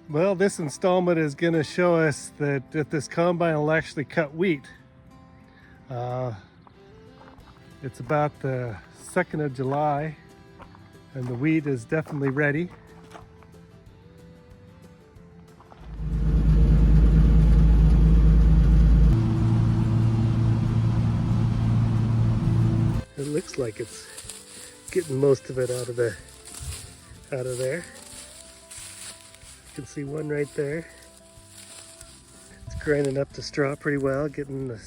Well, this installment is going to show us that if this combine will actually cut wheat. It's about the 2nd of July and the wheat is definitely ready. It looks like it's getting most of it out of there. You can see one right there. It's grinding up the straw pretty well, getting the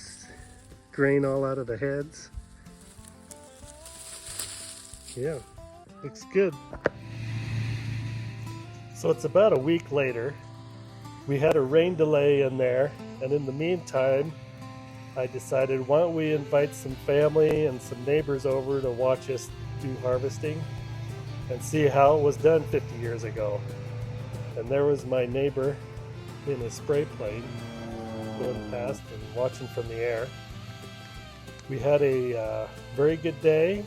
grain all out of the heads. Yeah, looks good. So it's about a week later. We had a rain delay in there, and in the meantime, I decided, why don't we invite some family and some neighbors over to watch us do harvesting and see how it was done 50 years ago. And there was my neighbor in his spray plane going past and watching from the air. We had a very good day.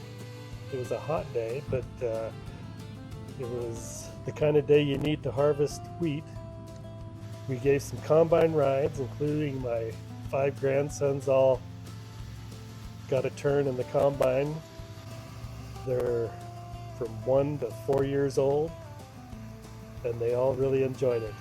It was a hot day, but it was the kind of day you need to harvest wheat. We gave some combine rides, including my 5 grandsons all got a turn in the combine. They're from 1 to 4 years old, and they all really enjoyed it.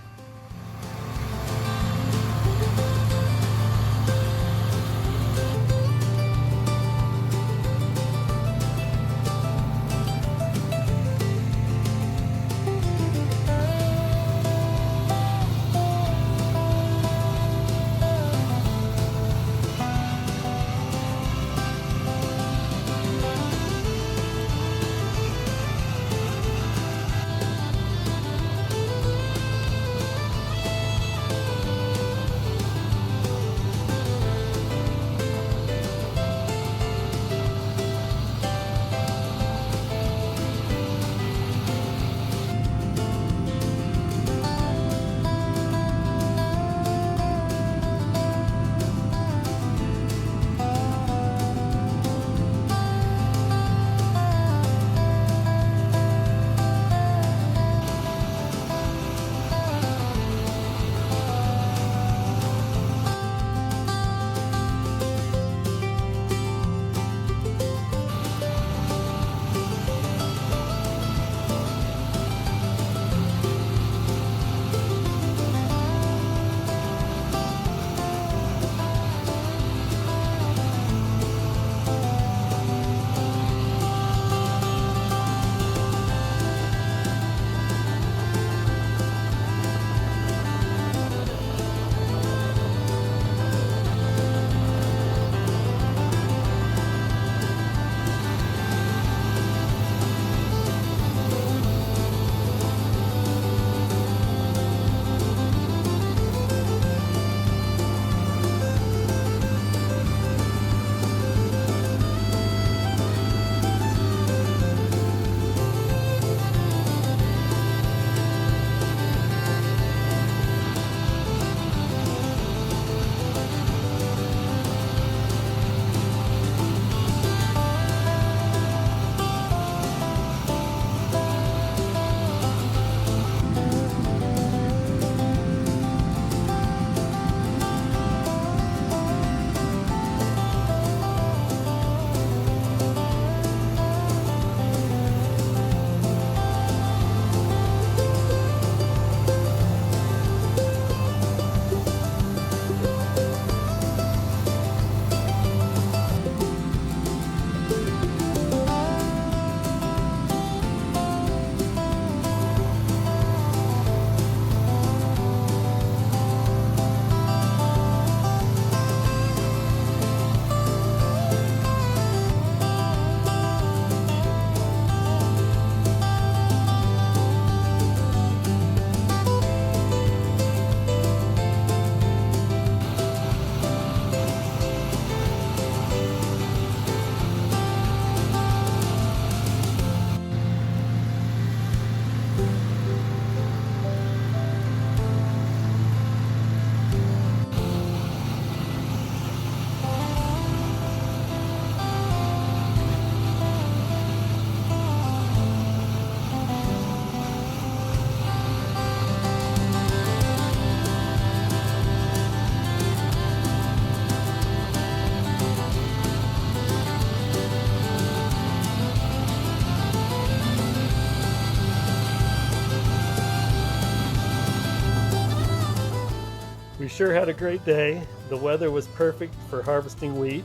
sure had a great day. The weather was perfect for harvesting wheat,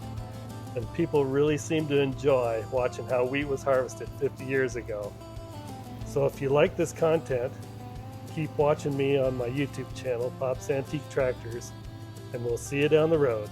and people really seemed to enjoy watching how wheat was harvested 50 years ago. So if you like this content, keep watching me on my YouTube channel, Pop's Antique Tractors, and we'll see you down the road.